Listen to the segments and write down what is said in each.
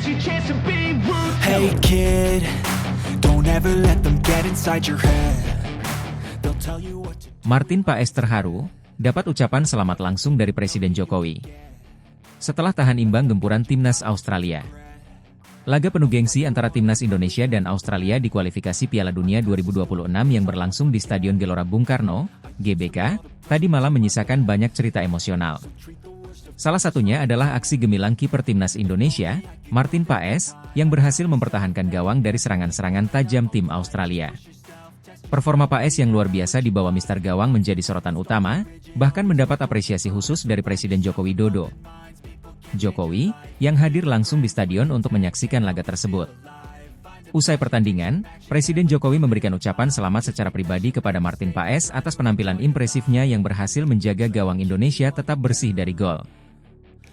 Hey kid, don't ever let them get inside your head. They'll tell you what to do. Martin Paes terharu, dapat ucapan selamat langsung dari Presiden Jokowi. Setelah tahan imbang gempuran Timnas Australia. Laga penuh gengsi antara Timnas Indonesia dan Australia di kualifikasi Piala Dunia 2026 yang berlangsung di Stadion Gelora Bung Karno, GBK, tadi malam menyisakan banyak cerita emosional. Salah satunya adalah aksi gemilang kiper Timnas Indonesia, Martin Paes, yang berhasil mempertahankan gawang dari serangan-serangan tajam tim Australia. Performa Paes yang luar biasa di bawah Mister Gawang menjadi sorotan utama, bahkan mendapat apresiasi khusus dari Presiden Joko Widodo. Jokowi, yang hadir langsung di stadion untuk menyaksikan laga tersebut. Usai pertandingan, Presiden Jokowi memberikan ucapan selamat secara pribadi kepada Martin Paes atas penampilan impresifnya yang berhasil menjaga gawang Indonesia tetap bersih dari gol.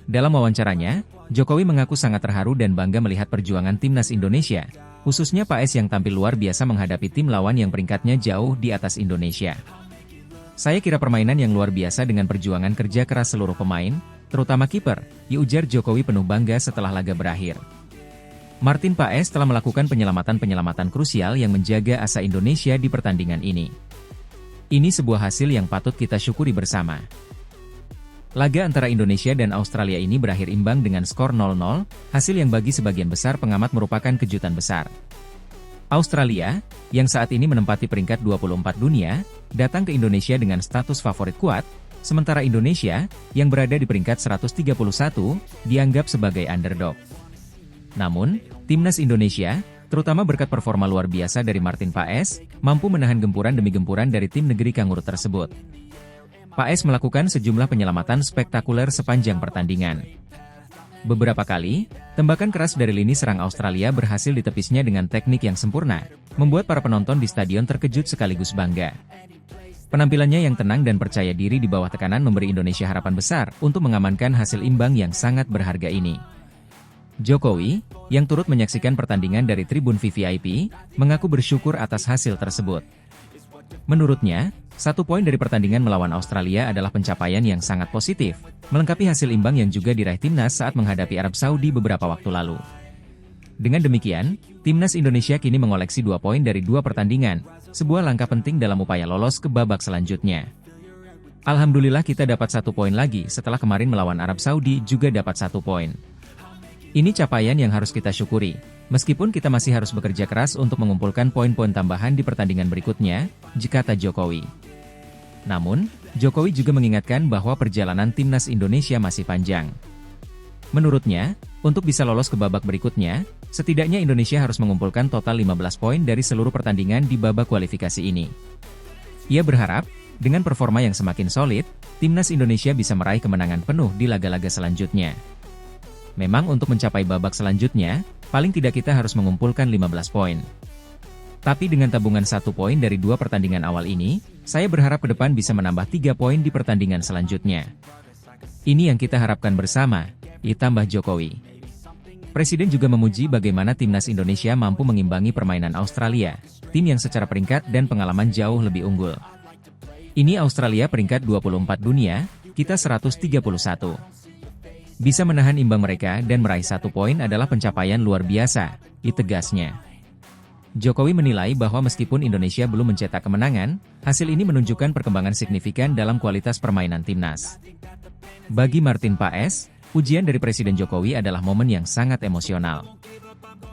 Dalam wawancaranya, Jokowi mengaku sangat terharu dan bangga melihat perjuangan Timnas Indonesia, khususnya Paes yang tampil luar biasa menghadapi tim lawan yang peringkatnya jauh di atas Indonesia. Saya kira permainan yang luar biasa dengan perjuangan kerja keras seluruh pemain, terutama kiper, ujar Jokowi penuh bangga setelah laga berakhir. Martin Paes telah melakukan penyelamatan-penyelamatan krusial yang menjaga asa Indonesia di pertandingan ini. Ini sebuah hasil yang patut kita syukuri bersama. Laga antara Indonesia dan Australia ini berakhir imbang dengan skor 0-0, hasil yang bagi sebagian besar pengamat merupakan kejutan besar. Australia, yang saat ini menempati peringkat 24 dunia, datang ke Indonesia dengan status favorit kuat, sementara Indonesia, yang berada di peringkat 131, dianggap sebagai underdog. Namun, Timnas Indonesia, terutama berkat performa luar biasa dari Martin Paes, mampu menahan gempuran demi gempuran dari tim negeri kanguru tersebut. Paes melakukan sejumlah penyelamatan spektakuler sepanjang pertandingan. Beberapa kali, tembakan keras dari lini serang Australia berhasil ditepisnya dengan teknik yang sempurna, membuat para penonton di stadion terkejut sekaligus bangga. Penampilannya yang tenang dan percaya diri di bawah tekanan memberi Indonesia harapan besar untuk mengamankan hasil imbang yang sangat berharga ini. Jokowi, yang turut menyaksikan pertandingan dari tribun VVIP, mengaku bersyukur atas hasil tersebut. Menurutnya, 1 poin dari pertandingan melawan Australia adalah pencapaian yang sangat positif, melengkapi hasil imbang yang juga diraih Timnas saat menghadapi Arab Saudi beberapa waktu lalu. Dengan demikian, Timnas Indonesia kini mengoleksi 2 poin dari 2 pertandingan, sebuah langkah penting dalam upaya lolos ke babak selanjutnya. Alhamdulillah kita dapat 1 poin lagi setelah kemarin melawan Arab Saudi juga dapat 1 poin. Ini capaian yang harus kita syukuri, meskipun kita masih harus bekerja keras untuk mengumpulkan poin-poin tambahan di pertandingan berikutnya, kata Jokowi. Namun, Jokowi juga mengingatkan bahwa perjalanan Timnas Indonesia masih panjang. Menurutnya, untuk bisa lolos ke babak berikutnya, setidaknya Indonesia harus mengumpulkan total 15 poin dari seluruh pertandingan di babak kualifikasi ini. Ia berharap, dengan performa yang semakin solid, Timnas Indonesia bisa meraih kemenangan penuh di laga-laga selanjutnya. Memang untuk mencapai babak selanjutnya, paling tidak kita harus mengumpulkan 15 poin. Tapi dengan tabungan 1 poin dari 2 pertandingan awal ini, saya berharap ke depan bisa menambah 3 poin di pertandingan selanjutnya. Ini yang kita harapkan bersama, tambah Jokowi. Presiden juga memuji bagaimana Timnas Indonesia mampu mengimbangi permainan Australia, tim yang secara peringkat dan pengalaman jauh lebih unggul. Ini Australia peringkat 24 dunia, kita 131. Bisa menahan imbang mereka dan meraih 1 poin adalah pencapaian luar biasa, tegasnya. Jokowi menilai bahwa meskipun Indonesia belum mencetak kemenangan, hasil ini menunjukkan perkembangan signifikan dalam kualitas permainan Timnas. Bagi Martin Paes, pujian dari Presiden Jokowi adalah momen yang sangat emosional.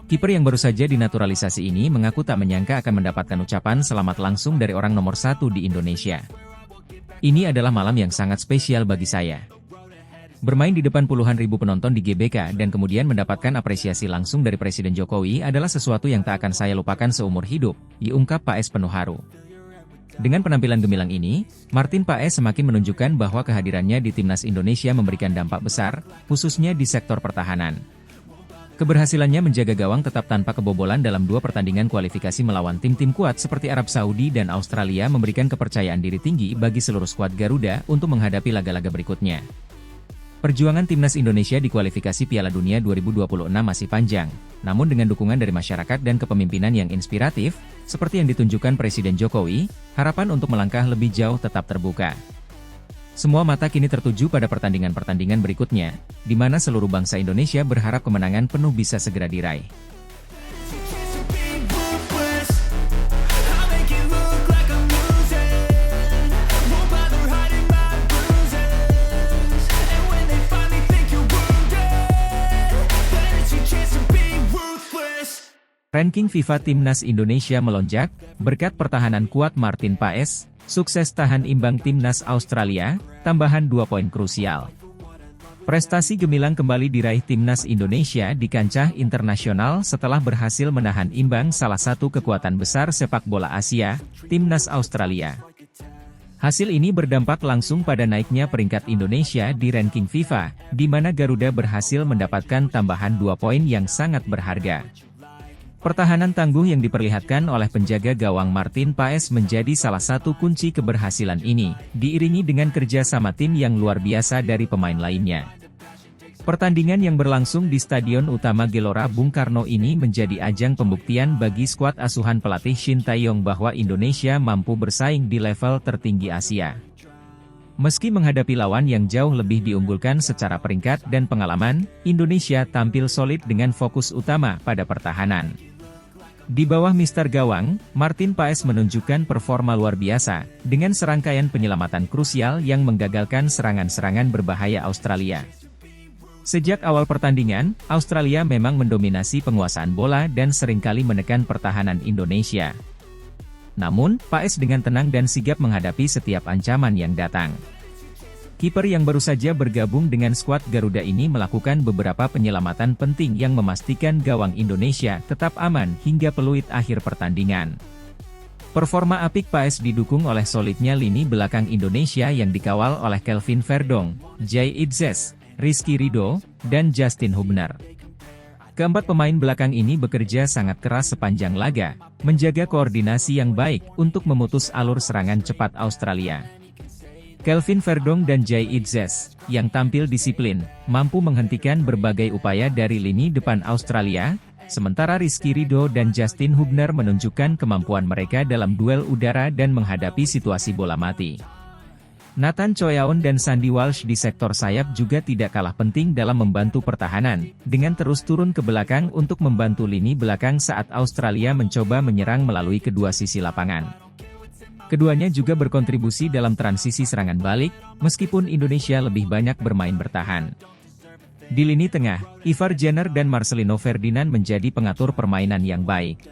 Kiper yang baru saja dinaturalisasi ini mengaku tak menyangka akan mendapatkan ucapan selamat langsung dari orang nomor 1 di Indonesia. Ini adalah malam yang sangat spesial bagi saya. Bermain di depan puluhan ribu penonton di GBK dan kemudian mendapatkan apresiasi langsung dari Presiden Jokowi adalah sesuatu yang tak akan saya lupakan seumur hidup, ungkap Paes penuh haru. Dengan penampilan gemilang ini, Martin Paes semakin menunjukkan bahwa kehadirannya di Timnas Indonesia memberikan dampak besar, khususnya di sektor pertahanan. Keberhasilannya menjaga gawang tetap tanpa kebobolan dalam 2 pertandingan kualifikasi melawan tim-tim kuat seperti Arab Saudi dan Australia memberikan kepercayaan diri tinggi bagi seluruh skuad Garuda untuk menghadapi laga-laga berikutnya. Perjuangan Timnas Indonesia di kualifikasi Piala Dunia 2026 masih panjang, namun dengan dukungan dari masyarakat dan kepemimpinan yang inspiratif, seperti yang ditunjukkan Presiden Jokowi, harapan untuk melangkah lebih jauh tetap terbuka. Semua mata kini tertuju pada pertandingan-pertandingan berikutnya, di mana seluruh bangsa Indonesia berharap kemenangan penuh bisa segera diraih. Ranking FIFA Timnas Indonesia melonjak, berkat pertahanan kuat Martin Paes, sukses tahan imbang Timnas Australia, tambahan 2 poin krusial. Prestasi gemilang kembali diraih Timnas Indonesia di kancah internasional setelah berhasil menahan imbang salah satu kekuatan besar sepak bola Asia, Timnas Australia. Hasil ini berdampak langsung pada naiknya peringkat Indonesia di ranking FIFA, di mana Garuda berhasil mendapatkan tambahan 2 poin yang sangat berharga. Pertahanan tangguh yang diperlihatkan oleh penjaga gawang Martin Paes menjadi salah satu kunci keberhasilan ini, diiringi dengan kerja sama tim yang luar biasa dari pemain lainnya. Pertandingan yang berlangsung di Stadion Utama Gelora Bung Karno ini menjadi ajang pembuktian bagi skuad asuhan pelatih Shin Tae-yong bahwa Indonesia mampu bersaing di level tertinggi Asia. Meski menghadapi lawan yang jauh lebih diunggulkan secara peringkat dan pengalaman, Indonesia tampil solid dengan fokus utama pada pertahanan. Di bawah Mister Gawang, Martin Paes menunjukkan performa luar biasa, dengan serangkaian penyelamatan krusial yang menggagalkan serangan-serangan berbahaya Australia. Sejak awal pertandingan, Australia memang mendominasi penguasaan bola dan seringkali menekan pertahanan Indonesia. Namun, Paes dengan tenang dan sigap menghadapi setiap ancaman yang datang. Kiper yang baru saja bergabung dengan skuad Garuda ini melakukan beberapa penyelamatan penting yang memastikan gawang Indonesia tetap aman hingga peluit akhir pertandingan. Performa apik Paes didukung oleh solidnya lini belakang Indonesia yang dikawal oleh Kelvin Verdong, Jay Idzes, Rizky Ridho, dan Justin Hubner. Keempat pemain belakang ini bekerja sangat keras sepanjang laga, menjaga koordinasi yang baik untuk memutus alur serangan cepat Australia. Kelvin Verdong dan Jay Idzes, yang tampil disiplin, mampu menghentikan berbagai upaya dari lini depan Australia, sementara Rizky Ridho dan Justin Hubner menunjukkan kemampuan mereka dalam duel udara dan menghadapi situasi bola mati. Nathan Choyaon dan Sandy Walsh di sektor sayap juga tidak kalah penting dalam membantu pertahanan, dengan terus turun ke belakang untuk membantu lini belakang saat Australia mencoba menyerang melalui kedua sisi lapangan. Keduanya juga berkontribusi dalam transisi serangan balik, meskipun Indonesia lebih banyak bermain bertahan. Di lini tengah, Ivar Jenner dan Marcelino Ferdinand menjadi pengatur permainan yang baik.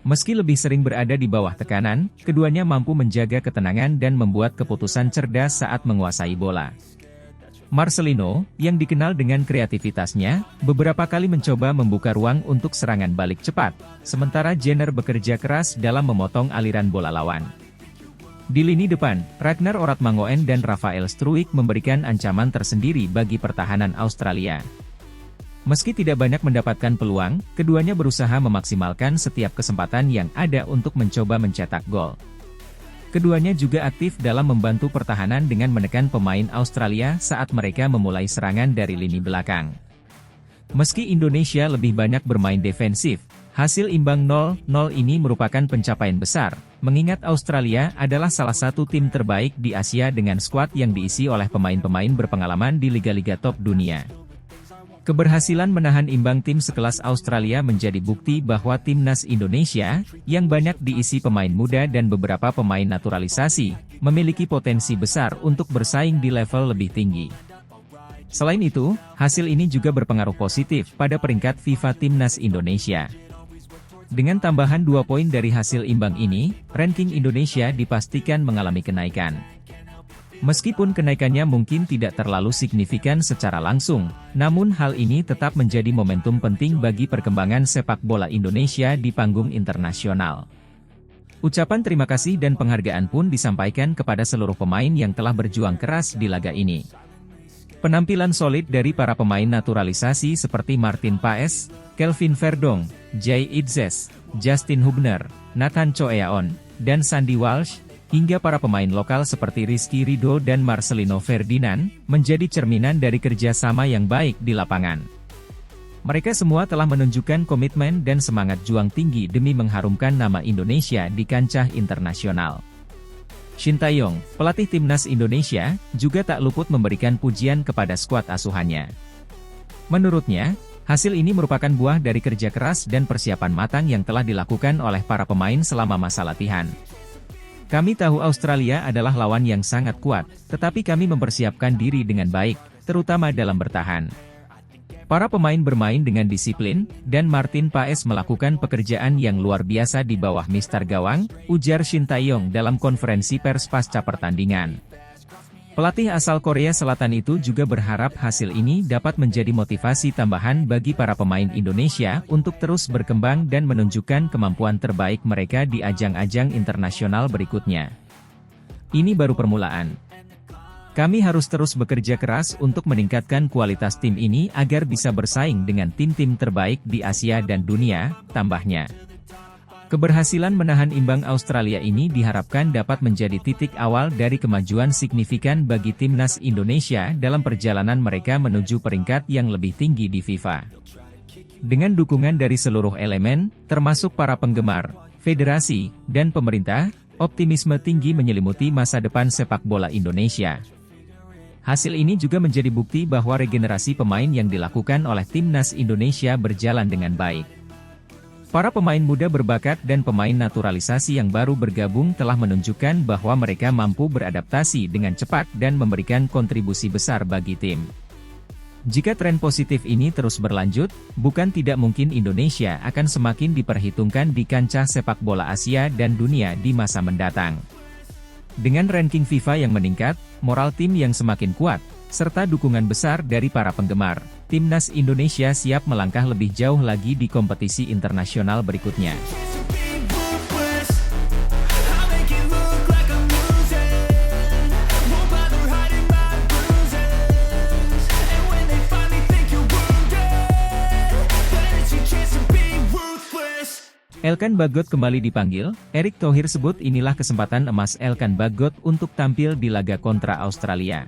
Meski lebih sering berada di bawah tekanan, keduanya mampu menjaga ketenangan dan membuat keputusan cerdas saat menguasai bola. Marcelino, yang dikenal dengan kreativitasnya, beberapa kali mencoba membuka ruang untuk serangan balik cepat, sementara Jenner bekerja keras dalam memotong aliran bola lawan. Di lini depan, Ragnar Oratmangoen dan Rafael Struijk memberikan ancaman tersendiri bagi pertahanan Australia. Meski tidak banyak mendapatkan peluang, keduanya berusaha memaksimalkan setiap kesempatan yang ada untuk mencoba mencetak gol. Keduanya juga aktif dalam membantu pertahanan dengan menekan pemain Australia saat mereka memulai serangan dari lini belakang. Meski Indonesia lebih banyak bermain defensif, hasil imbang 0-0 ini merupakan pencapaian besar, mengingat Australia adalah salah satu tim terbaik di Asia dengan skuad yang diisi oleh pemain-pemain berpengalaman di liga-liga top dunia. Keberhasilan menahan imbang tim sekelas Australia menjadi bukti bahwa Timnas Indonesia, yang banyak diisi pemain muda dan beberapa pemain naturalisasi, memiliki potensi besar untuk bersaing di level lebih tinggi. Selain itu, hasil ini juga berpengaruh positif pada peringkat FIFA Timnas Indonesia. Dengan tambahan 2 poin dari hasil imbang ini, ranking Indonesia dipastikan mengalami kenaikan. Meskipun kenaikannya mungkin tidak terlalu signifikan secara langsung, namun hal ini tetap menjadi momentum penting bagi perkembangan sepak bola Indonesia di panggung internasional. Ucapan terima kasih dan penghargaan pun disampaikan kepada seluruh pemain yang telah berjuang keras di laga ini. Penampilan solid dari para pemain naturalisasi seperti Martin Paes, Kelvin Verdong, Jay Idzes, Justin Hubner, Nathan Choyaon, dan Sandy Walsh, hingga para pemain lokal seperti Rizky Ridho dan Marcelino Ferdinand, menjadi cerminan dari kerja sama yang baik di lapangan. Mereka semua telah menunjukkan komitmen dan semangat juang tinggi demi mengharumkan nama Indonesia di kancah internasional. Shin Tae-yong, pelatih timnas Indonesia, juga tak luput memberikan pujian kepada skuad asuhannya. Menurutnya, hasil ini merupakan buah dari kerja keras dan persiapan matang yang telah dilakukan oleh para pemain selama masa latihan. Kami tahu Australia adalah lawan yang sangat kuat, tetapi kami mempersiapkan diri dengan baik, terutama dalam bertahan. Para pemain bermain dengan disiplin, dan Martin Paes melakukan pekerjaan yang luar biasa di bawah Mister Gawang, ujar Shin Tae-yong dalam konferensi pers pasca pertandingan. Pelatih asal Korea Selatan itu juga berharap hasil ini dapat menjadi motivasi tambahan bagi para pemain Indonesia untuk terus berkembang dan menunjukkan kemampuan terbaik mereka di ajang-ajang internasional berikutnya. Ini baru permulaan. Kami harus terus bekerja keras untuk meningkatkan kualitas tim ini agar bisa bersaing dengan tim-tim terbaik di Asia dan dunia, tambahnya. Keberhasilan menahan imbang Australia ini diharapkan dapat menjadi titik awal dari kemajuan signifikan bagi timnas Indonesia dalam perjalanan mereka menuju peringkat yang lebih tinggi di FIFA. Dengan dukungan dari seluruh elemen, termasuk para penggemar, federasi, dan pemerintah, optimisme tinggi menyelimuti masa depan sepak bola Indonesia. Hasil ini juga menjadi bukti bahwa regenerasi pemain yang dilakukan oleh timnas Indonesia berjalan dengan baik. Para pemain muda berbakat dan pemain naturalisasi yang baru bergabung telah menunjukkan bahwa mereka mampu beradaptasi dengan cepat dan memberikan kontribusi besar bagi tim. Jika tren positif ini terus berlanjut, bukan tidak mungkin Indonesia akan semakin diperhitungkan di kancah sepak bola Asia dan dunia di masa mendatang. Dengan ranking FIFA yang meningkat, moral tim yang semakin kuat, serta dukungan besar dari para penggemar, timnas Indonesia siap melangkah lebih jauh lagi di kompetisi internasional berikutnya. Elkan Bagot kembali dipanggil, Erick Thohir sebut inilah kesempatan emas Elkan Bagot untuk tampil di laga kontra Australia.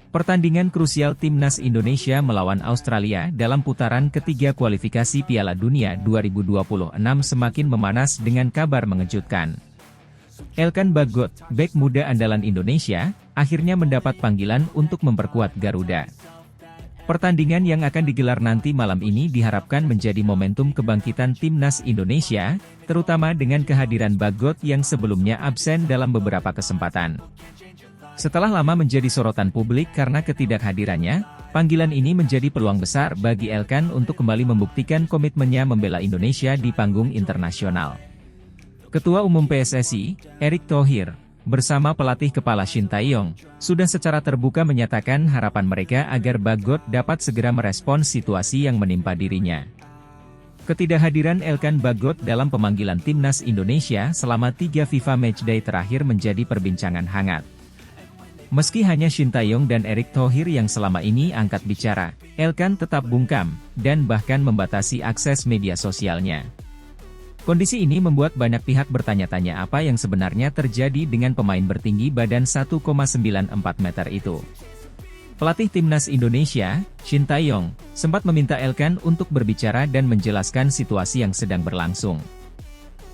Pertandingan krusial timnas Indonesia melawan Australia dalam putaran ketiga kualifikasi Piala Dunia 2026 semakin memanas dengan kabar mengejutkan. Elkan Bagot, bek muda andalan Indonesia, akhirnya mendapat panggilan untuk memperkuat Garuda. Pertandingan yang akan digelar nanti malam ini diharapkan menjadi momentum kebangkitan timnas Indonesia, terutama dengan kehadiran Bagot yang sebelumnya absen dalam beberapa kesempatan. Setelah lama menjadi sorotan publik karena ketidakhadirannya, panggilan ini menjadi peluang besar bagi Elkan untuk kembali membuktikan komitmennya membela Indonesia di panggung internasional. Ketua Umum PSSI, Erick Thohir, bersama pelatih kepala Shin Tae-yong, sudah secara terbuka menyatakan harapan mereka agar Bagot dapat segera merespons situasi yang menimpa dirinya. Ketidakhadiran Elkan Bagot dalam pemanggilan timnas Indonesia selama 3 FIFA Matchday terakhir menjadi perbincangan hangat. Meski hanya Shin Tae-yong dan Erick Thohir yang selama ini angkat bicara, Elkan tetap bungkam, dan bahkan membatasi akses media sosialnya. Kondisi ini membuat banyak pihak bertanya-tanya apa yang sebenarnya terjadi dengan pemain bertinggi badan 1,94 meter itu. Pelatih timnas Indonesia, Shin Tae-yong, sempat meminta Elkan untuk berbicara dan menjelaskan situasi yang sedang berlangsung.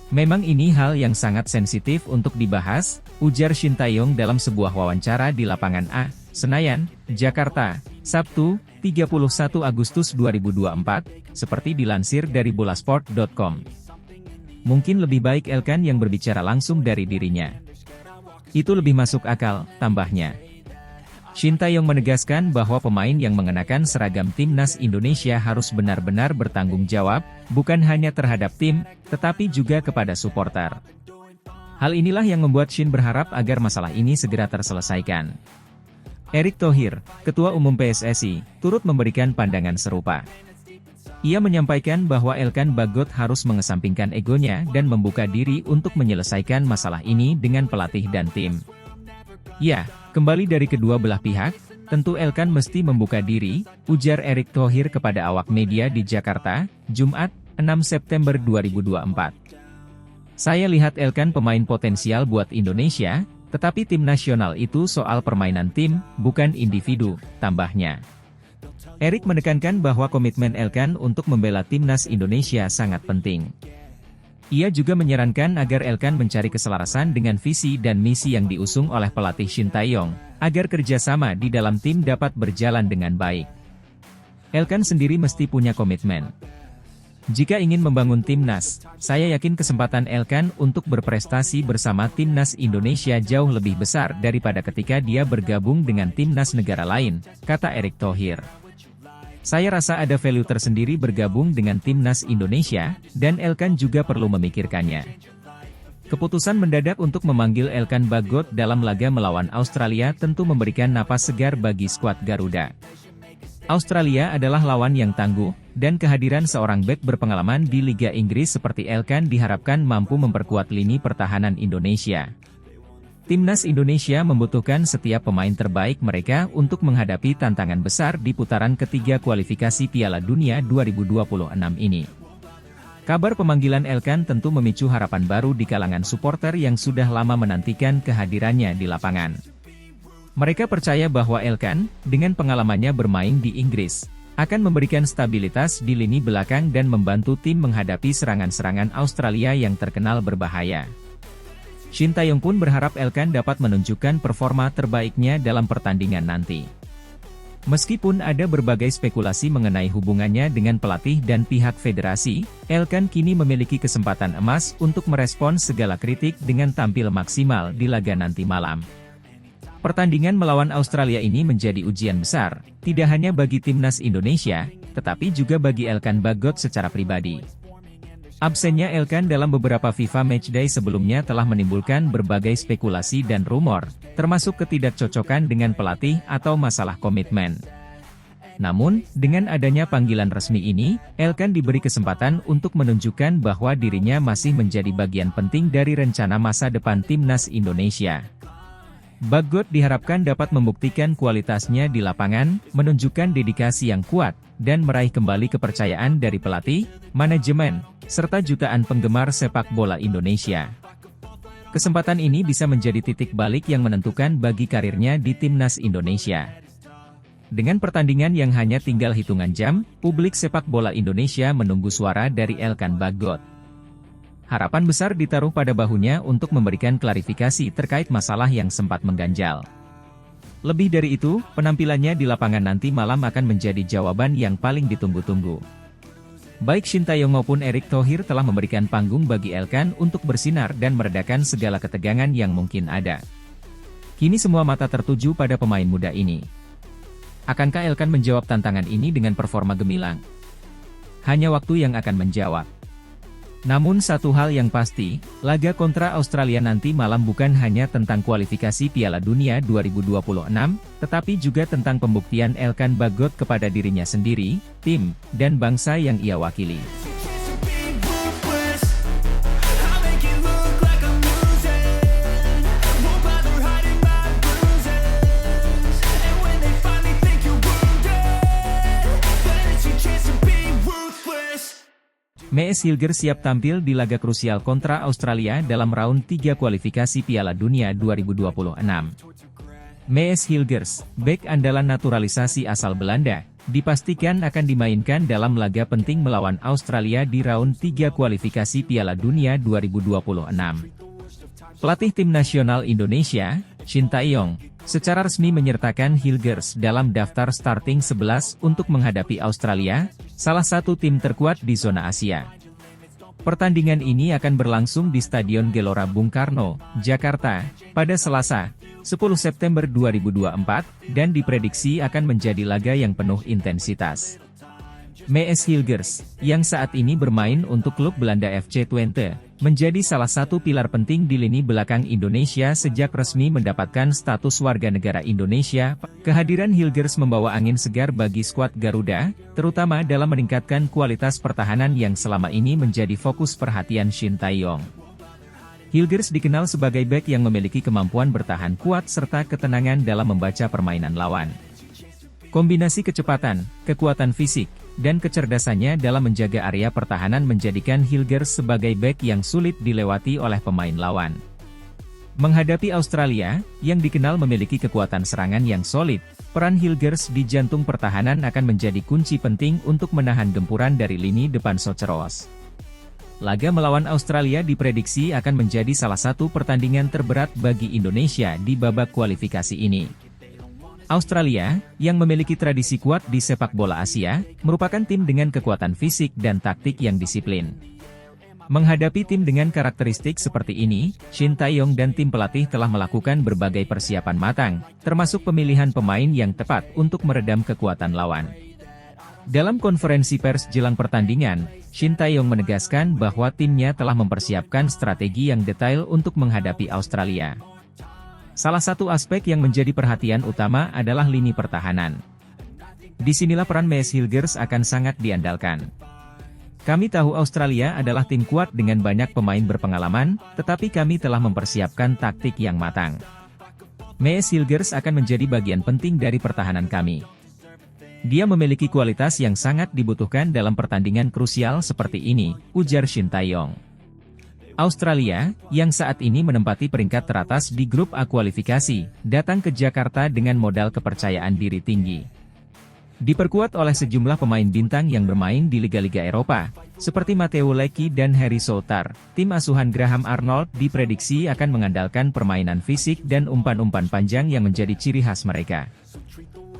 Memang ini hal yang sangat sensitif untuk dibahas, ujar Shin Tae-yong dalam sebuah wawancara di lapangan A, Senayan, Jakarta, Sabtu, 31 Agustus 2024, seperti dilansir dari bolasport.com. Mungkin lebih baik Elkan yang berbicara langsung dari dirinya. Itu lebih masuk akal, tambahnya. Shin Tae-yong menegaskan bahwa pemain yang mengenakan seragam timnas Indonesia harus benar-benar bertanggung jawab, bukan hanya terhadap tim, tetapi juga kepada supporter. Hal inilah yang membuat Shin berharap agar masalah ini segera terselesaikan. Erick Thohir, Ketua Umum PSSI, turut memberikan pandangan serupa. Ia menyampaikan bahwa Elkan Bagot harus mengesampingkan egonya dan membuka diri untuk menyelesaikan masalah ini dengan pelatih dan tim. Ya, kembali dari kedua belah pihak, tentu Elkan mesti membuka diri, ujar Erick Thohir kepada awak media di Jakarta, Jumat, 6 September 2024. Saya lihat Elkan pemain potensial buat Indonesia, tetapi tim nasional itu soal permainan tim, bukan individu, tambahnya. Erick menekankan bahwa komitmen Elkan untuk membela timnas Indonesia sangat penting. Ia juga menyarankan agar Elkan mencari keselarasan dengan visi dan misi yang diusung oleh pelatih Shin Tae-yong, agar kerjasama di dalam tim dapat berjalan dengan baik. Elkan sendiri mesti punya komitmen. Jika ingin membangun timnas, saya yakin kesempatan Elkan untuk berprestasi bersama timnas Indonesia jauh lebih besar daripada ketika dia bergabung dengan timnas negara lain, kata Erick Thohir. Saya rasa ada value tersendiri bergabung dengan timnas Indonesia, dan Elkan juga perlu memikirkannya. Keputusan mendadak untuk memanggil Elkan Bagot dalam laga melawan Australia tentu memberikan napas segar bagi skuad Garuda. Australia adalah lawan yang tangguh, dan kehadiran seorang bek berpengalaman di Liga Inggris seperti Elkan diharapkan mampu memperkuat lini pertahanan Indonesia. Timnas Indonesia membutuhkan setiap pemain terbaik mereka untuk menghadapi tantangan besar di putaran ketiga kualifikasi Piala Dunia 2026 ini. Kabar pemanggilan Elkan tentu memicu harapan baru di kalangan supporter yang sudah lama menantikan kehadirannya di lapangan. Mereka percaya bahwa Elkan, dengan pengalamannya bermain di Inggris, akan memberikan stabilitas di lini belakang dan membantu tim menghadapi serangan-serangan Australia yang terkenal berbahaya. Shin Tae-yong pun berharap Elkan dapat menunjukkan performa terbaiknya dalam pertandingan nanti. Meskipun ada berbagai spekulasi mengenai hubungannya dengan pelatih dan pihak federasi, Elkan kini memiliki kesempatan emas untuk merespons segala kritik dengan tampil maksimal di laga nanti malam. Pertandingan melawan Australia ini menjadi ujian besar, tidak hanya bagi timnas Indonesia, tetapi juga bagi Elkan Bagot secara pribadi. Absennya Elkan dalam beberapa FIFA Matchday sebelumnya telah menimbulkan berbagai spekulasi dan rumor, termasuk ketidakcocokan dengan pelatih atau masalah komitmen. Namun, dengan adanya panggilan resmi ini, Elkan diberi kesempatan untuk menunjukkan bahwa dirinya masih menjadi bagian penting dari rencana masa depan timnas Indonesia. Bagot diharapkan dapat membuktikan kualitasnya di lapangan, menunjukkan dedikasi yang kuat, dan meraih kembali kepercayaan dari pelatih, manajemen, serta jutaan penggemar sepak bola Indonesia. Kesempatan ini bisa menjadi titik balik yang menentukan bagi karirnya di timnas Indonesia. Dengan pertandingan yang hanya tinggal hitungan jam, publik sepak bola Indonesia menunggu suara dari Elkan Bagot. Harapan besar ditaruh pada bahunya untuk memberikan klarifikasi terkait masalah yang sempat mengganjal. Lebih dari itu, penampilannya di lapangan nanti malam akan menjadi jawaban yang paling ditunggu-tunggu. Baik Shin Tae-yong maupun Erick Thohir telah memberikan panggung bagi Elkan untuk bersinar dan meredakan segala ketegangan yang mungkin ada. Kini semua mata tertuju pada pemain muda ini. Akankah Elkan menjawab tantangan ini dengan performa gemilang? Hanya waktu yang akan menjawab. Namun satu hal yang pasti, laga kontra Australia nanti malam bukan hanya tentang kualifikasi Piala Dunia 2026, tetapi juga tentang pembuktian Elkan Bagot kepada dirinya sendiri, tim, dan bangsa yang ia wakili. Mees Hilger siap tampil di laga krusial kontra Australia dalam round 3 kualifikasi Piala Dunia 2026. Mees Hilgers, bek andalan naturalisasi asal Belanda, dipastikan akan dimainkan dalam laga penting melawan Australia di round 3 kualifikasi Piala Dunia 2026. Pelatih tim nasional Indonesia, Shin Tae-yong, secara resmi menyertakan Hilgers dalam daftar starting 11 untuk menghadapi Australia, salah satu tim terkuat di zona Asia. Pertandingan ini akan berlangsung di Stadion Gelora Bung Karno, Jakarta, pada Selasa, 10 September 2024, dan diprediksi akan menjadi laga yang penuh intensitas. Mees Hilgers, yang saat ini bermain untuk klub Belanda FC Twente, menjadi salah satu pilar penting di lini belakang Indonesia sejak resmi mendapatkan status warga negara Indonesia. Kehadiran Hilgers membawa angin segar bagi skuad Garuda, terutama dalam meningkatkan kualitas pertahanan yang selama ini menjadi fokus perhatian Shin Tae-yong. Hilgers dikenal sebagai bek yang memiliki kemampuan bertahan kuat serta ketenangan dalam membaca permainan lawan. Kombinasi kecepatan, kekuatan fisik, dan kecerdasannya dalam menjaga area pertahanan menjadikan Hilgers sebagai bek yang sulit dilewati oleh pemain lawan. Menghadapi Australia, yang dikenal memiliki kekuatan serangan yang solid, peran Hilgers di jantung pertahanan akan menjadi kunci penting untuk menahan gempuran dari lini depan Soceros. Laga melawan Australia diprediksi akan menjadi salah satu pertandingan terberat bagi Indonesia di babak kualifikasi ini. Australia, yang memiliki tradisi kuat di sepak bola Asia, merupakan tim dengan kekuatan fisik dan taktik yang disiplin. Menghadapi tim dengan karakteristik seperti ini, Shin Tae-yong dan tim pelatih telah melakukan berbagai persiapan matang, termasuk pemilihan pemain yang tepat untuk meredam kekuatan lawan. Dalam konferensi pers jelang pertandingan, Shin Tae-yong menegaskan bahwa timnya telah mempersiapkan strategi yang detail untuk menghadapi Australia. Salah satu aspek yang menjadi perhatian utama adalah lini pertahanan. Disinilah peran Mees Hilgers akan sangat diandalkan. Kami tahu Australia adalah tim kuat dengan banyak pemain berpengalaman, tetapi kami telah mempersiapkan taktik yang matang. Mees Hilgers akan menjadi bagian penting dari pertahanan kami. Dia memiliki kualitas yang sangat dibutuhkan dalam pertandingan krusial seperti ini, ujar Shin Tae-yong. Australia, yang saat ini menempati peringkat teratas di grup A kualifikasi, datang ke Jakarta dengan modal kepercayaan diri tinggi. Diperkuat oleh sejumlah pemain bintang yang bermain di liga-liga Eropa, seperti Matteo Leckie dan Harry Soutar, tim asuhan Graham Arnold diprediksi akan mengandalkan permainan fisik dan umpan-umpan panjang yang menjadi ciri khas mereka.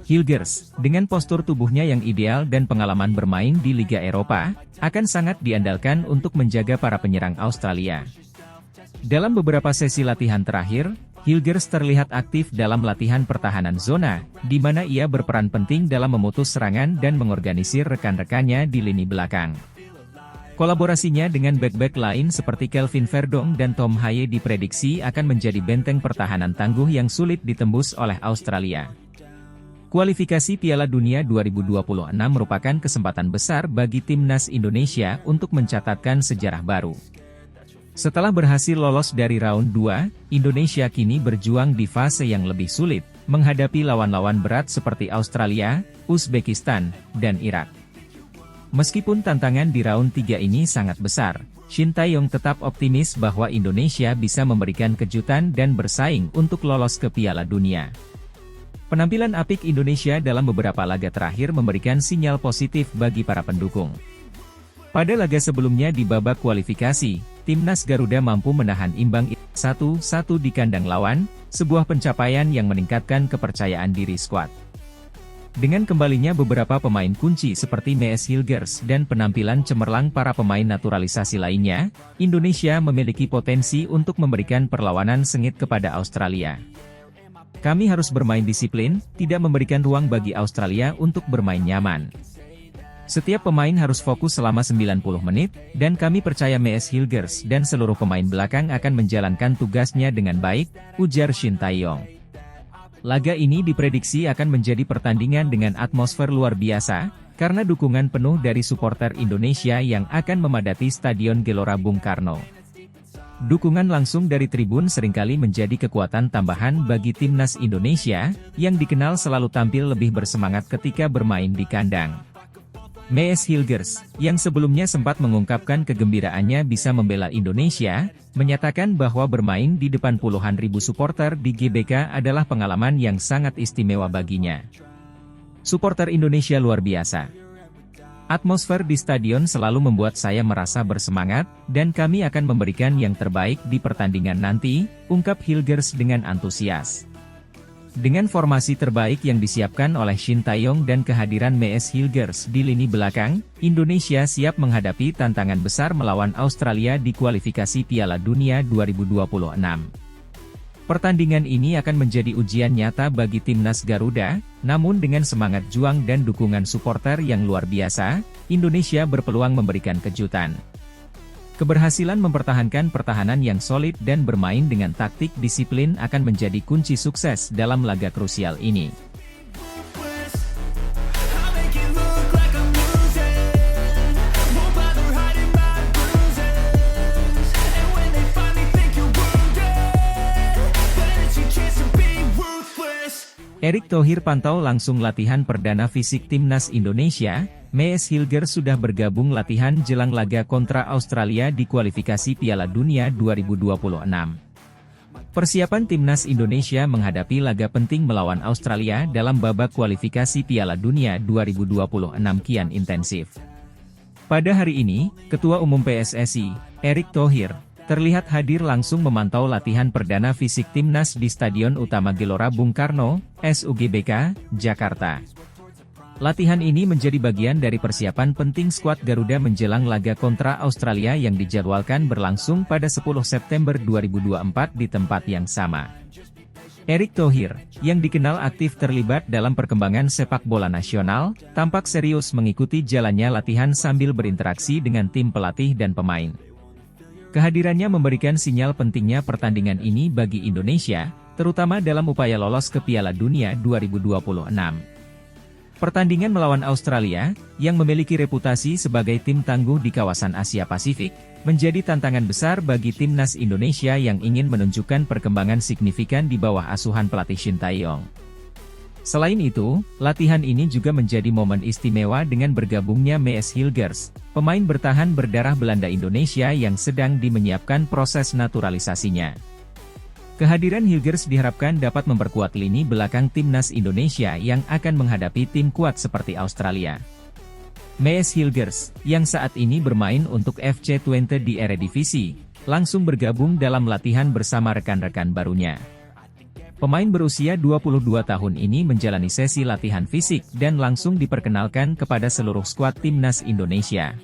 Hilgers, dengan postur tubuhnya yang ideal dan pengalaman bermain di Liga Eropa, akan sangat diandalkan untuk menjaga para penyerang Australia. Dalam beberapa sesi latihan terakhir, Hilgers terlihat aktif dalam latihan pertahanan zona, di mana ia berperan penting dalam memutus serangan dan mengorganisir rekan-rekannya di lini belakang. Kolaborasinya dengan bek-bek lain seperti Kelvin Verdong dan Tom Haye diprediksi akan menjadi benteng pertahanan tangguh yang sulit ditembus oleh Australia. Kualifikasi Piala Dunia 2026 merupakan kesempatan besar bagi timnas Indonesia untuk mencatatkan sejarah baru. Setelah berhasil lolos dari round 2, Indonesia kini berjuang di fase yang lebih sulit, menghadapi lawan-lawan berat seperti Australia, Uzbekistan, dan Irak. Meskipun tantangan di round 3 ini sangat besar, Shin Tae-yong tetap optimis bahwa Indonesia bisa memberikan kejutan dan bersaing untuk lolos ke Piala Dunia. Penampilan apik Indonesia dalam beberapa laga terakhir memberikan sinyal positif bagi para pendukung. Pada laga sebelumnya di babak kualifikasi, timnas Garuda mampu menahan imbang 1-1 di kandang lawan, sebuah pencapaian yang meningkatkan kepercayaan diri skuad. Dengan kembalinya beberapa pemain kunci seperti Mees Hilgers dan penampilan cemerlang para pemain naturalisasi lainnya, Indonesia memiliki potensi untuk memberikan perlawanan sengit kepada Australia. Kami harus bermain disiplin, tidak memberikan ruang bagi Australia untuk bermain nyaman. Setiap pemain harus fokus selama 90 menit, dan kami percaya Mees Hilgers dan seluruh pemain belakang akan menjalankan tugasnya dengan baik, ujar Shin Tae-yong. Laga ini diprediksi akan menjadi pertandingan dengan atmosfer luar biasa, karena dukungan penuh dari supporter Indonesia yang akan memadati Stadion Gelora Bung Karno. Dukungan langsung dari tribun seringkali menjadi kekuatan tambahan bagi timnas Indonesia, yang dikenal selalu tampil lebih bersemangat ketika bermain di kandang. Mees Hilgers, yang sebelumnya sempat mengungkapkan kegembiraannya bisa membela Indonesia, menyatakan bahwa bermain di depan puluhan ribu supporter di GBK adalah pengalaman yang sangat istimewa baginya. Supporter Indonesia luar biasa. Atmosfer di stadion selalu membuat saya merasa bersemangat, dan kami akan memberikan yang terbaik di pertandingan nanti, ungkap Hilgers dengan antusias. Dengan formasi terbaik yang disiapkan oleh Shin Tae-yong dan kehadiran Mees Hilgers di lini belakang, Indonesia siap menghadapi tantangan besar melawan Australia di kualifikasi Piala Dunia 2026. Pertandingan ini akan menjadi ujian nyata bagi timnas Garuda, namun dengan semangat juang dan dukungan supporter yang luar biasa, Indonesia berpeluang memberikan kejutan. Keberhasilan mempertahankan pertahanan yang solid dan bermain dengan taktik disiplin akan menjadi kunci sukses dalam laga krusial ini. Erick Thohir pantau langsung latihan perdana fisik timnas Indonesia. Mees Hilgers sudah bergabung latihan jelang laga kontra Australia di kualifikasi Piala Dunia 2026. Persiapan timnas Indonesia menghadapi laga penting melawan Australia dalam babak kualifikasi Piala Dunia 2026 kian intensif. Pada hari ini, Ketua Umum PSSI, Erick Thohir, terlihat hadir langsung memantau latihan perdana fisik timnas di Stadion Utama Gelora Bung Karno, SUGBK, Jakarta. Latihan ini menjadi bagian dari persiapan penting skuad Garuda menjelang laga kontra Australia yang dijadwalkan berlangsung pada 10 September 2024 di tempat yang sama. Erick Thohir, yang dikenal aktif terlibat dalam perkembangan sepak bola nasional, tampak serius mengikuti jalannya latihan sambil berinteraksi dengan tim pelatih dan pemain. Kehadirannya memberikan sinyal pentingnya pertandingan ini bagi Indonesia, terutama dalam upaya lolos ke Piala Dunia 2026. Pertandingan melawan Australia, yang memiliki reputasi sebagai tim tangguh di kawasan Asia Pasifik, menjadi tantangan besar bagi timnas Indonesia yang ingin menunjukkan perkembangan signifikan di bawah asuhan pelatih Shin Tae-yong. Selain itu, latihan ini juga menjadi momen istimewa dengan bergabungnya Mees Hilgers, pemain bertahan berdarah Belanda Indonesia yang sedang menyiapkan proses naturalisasinya. Kehadiran Hilgers diharapkan dapat memperkuat lini belakang timnas Indonesia yang akan menghadapi tim kuat seperti Australia. Mees Hilgers, yang saat ini bermain untuk FC Twente di Eredivisie, langsung bergabung dalam latihan bersama rekan-rekan barunya. Pemain berusia 22 tahun ini menjalani sesi latihan fisik dan langsung diperkenalkan kepada seluruh skuad timnas Indonesia.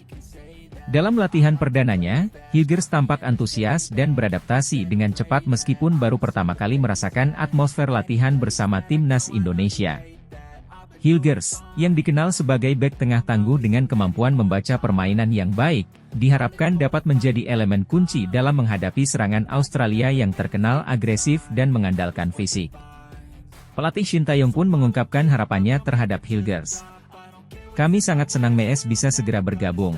Dalam latihan perdananya, Hilgers tampak antusias dan beradaptasi dengan cepat meskipun baru pertama kali merasakan atmosfer latihan bersama timnas Indonesia. Hilgers, yang dikenal sebagai bek tengah tangguh dengan kemampuan membaca permainan yang baik, diharapkan dapat menjadi elemen kunci dalam menghadapi serangan Australia yang terkenal agresif dan mengandalkan fisik. Pelatih Shin Tae-yong pun mengungkapkan harapannya terhadap Hilgers. "Kami sangat senang Mees bisa segera bergabung.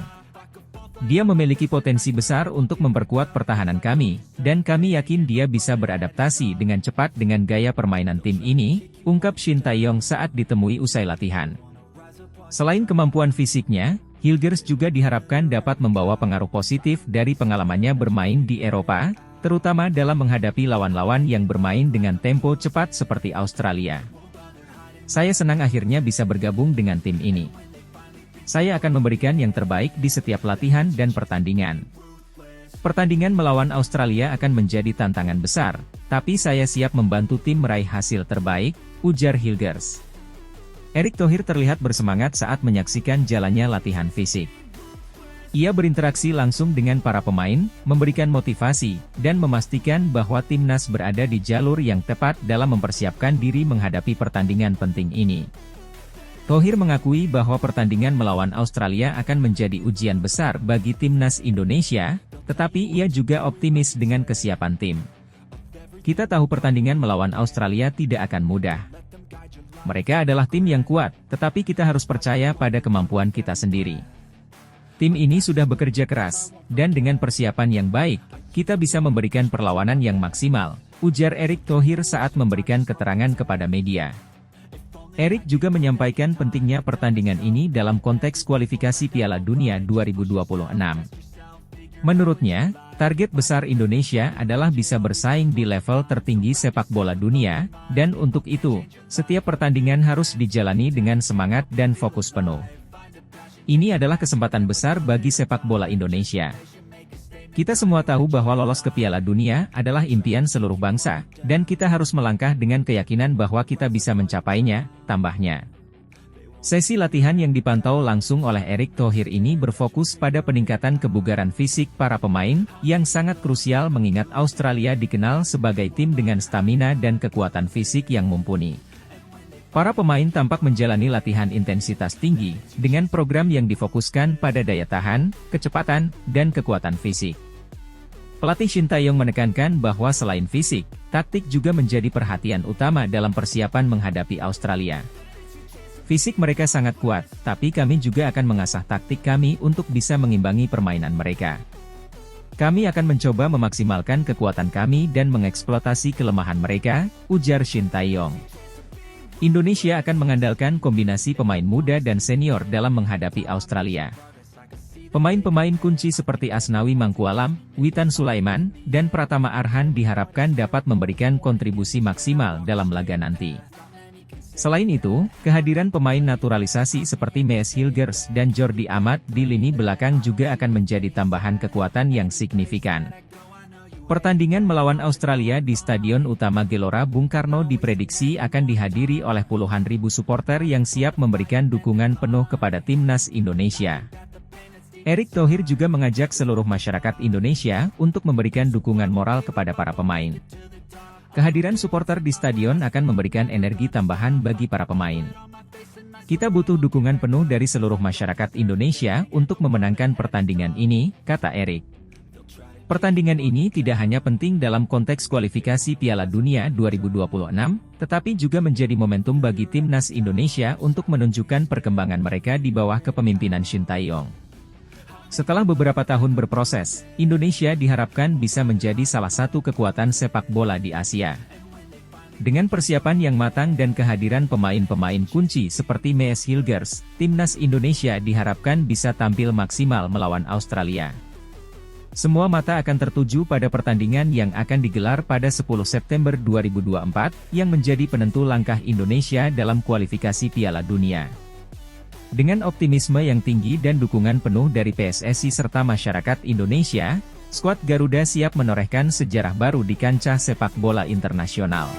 Dia memiliki potensi besar untuk memperkuat pertahanan kami, dan kami yakin dia bisa beradaptasi dengan cepat dengan gaya permainan tim ini," ungkap Shin Tae-yong saat ditemui usai latihan. Selain kemampuan fisiknya, Hilgers juga diharapkan dapat membawa pengaruh positif dari pengalamannya bermain di Eropa, terutama dalam menghadapi lawan-lawan yang bermain dengan tempo cepat seperti Australia. "Saya senang akhirnya bisa bergabung dengan tim ini. Saya akan memberikan yang terbaik di setiap latihan dan pertandingan. Pertandingan melawan Australia akan menjadi tantangan besar, tapi saya siap membantu tim meraih hasil terbaik," ujar Hilgers. Erick Thohir terlihat bersemangat saat menyaksikan jalannya latihan fisik. Ia berinteraksi langsung dengan para pemain, memberikan motivasi, dan memastikan bahwa timnas berada di jalur yang tepat dalam mempersiapkan diri menghadapi pertandingan penting ini. Thohir mengakui bahwa pertandingan melawan Australia akan menjadi ujian besar bagi timnas Indonesia, tetapi ia juga optimis dengan kesiapan tim. "Kita tahu pertandingan melawan Australia tidak akan mudah. Mereka adalah tim yang kuat, tetapi kita harus percaya pada kemampuan kita sendiri. Tim ini sudah bekerja keras, dan dengan persiapan yang baik, kita bisa memberikan perlawanan yang maksimal," ujar Erick Thohir saat memberikan keterangan kepada media. Erick juga menyampaikan pentingnya pertandingan ini dalam konteks kualifikasi Piala Dunia 2026. Menurutnya, target besar Indonesia adalah bisa bersaing di level tertinggi sepak bola dunia, dan untuk itu, setiap pertandingan harus dijalani dengan semangat dan fokus penuh. "Ini adalah kesempatan besar bagi sepak bola Indonesia. Kita semua tahu bahwa lolos ke Piala Dunia adalah impian seluruh bangsa, dan kita harus melangkah dengan keyakinan bahwa kita bisa mencapainya," tambahnya. Sesi latihan yang dipantau langsung oleh Erick Thohir ini berfokus pada peningkatan kebugaran fisik para pemain, yang sangat krusial mengingat Australia dikenal sebagai tim dengan stamina dan kekuatan fisik yang mumpuni. Para pemain tampak menjalani latihan intensitas tinggi, dengan program yang difokuskan pada daya tahan, kecepatan, dan kekuatan fisik. Pelatih Shin Tae-yong menekankan bahwa selain fisik, taktik juga menjadi perhatian utama dalam persiapan menghadapi Australia. "Fisik mereka sangat kuat, tapi kami juga akan mengasah taktik kami untuk bisa mengimbangi permainan mereka. Kami akan mencoba memaksimalkan kekuatan kami dan mengeksploitasi kelemahan mereka," ujar Shin Tae-yong. Indonesia akan mengandalkan kombinasi pemain muda dan senior dalam menghadapi Australia. Pemain-pemain kunci seperti Asnawi Mangkualam, Witan Sulaiman, dan Pratama Arhan diharapkan dapat memberikan kontribusi maksimal dalam laga nanti. Selain itu, kehadiran pemain naturalisasi seperti Mees Hilgers dan Jordi Amat di lini belakang juga akan menjadi tambahan kekuatan yang signifikan. Pertandingan melawan Australia di Stadion Utama Gelora Bung Karno diprediksi akan dihadiri oleh puluhan ribu supporter yang siap memberikan dukungan penuh kepada timnas Indonesia. Erick Thohir juga mengajak seluruh masyarakat Indonesia untuk memberikan dukungan moral kepada para pemain. Kehadiran supporter di stadion akan memberikan energi tambahan bagi para pemain. Kita butuh dukungan penuh dari seluruh masyarakat Indonesia untuk memenangkan pertandingan ini, kata Erick. Pertandingan ini tidak hanya penting dalam konteks kualifikasi Piala Dunia 2026, tetapi juga menjadi momentum bagi timnas Indonesia untuk menunjukkan perkembangan mereka di bawah kepemimpinan Shin Tae-yong. Setelah beberapa tahun berproses, Indonesia diharapkan bisa menjadi salah satu kekuatan sepak bola di Asia. Dengan persiapan yang matang dan kehadiran pemain-pemain kunci seperti Mees Hilgers, timnas Indonesia diharapkan bisa tampil maksimal melawan Australia. Semua mata akan tertuju pada pertandingan yang akan digelar pada 10 September 2024, yang menjadi penentu langkah Indonesia dalam kualifikasi Piala Dunia. Dengan optimisme yang tinggi dan dukungan penuh dari PSSI serta masyarakat Indonesia, skuad Garuda siap menorehkan sejarah baru di kancah sepak bola internasional.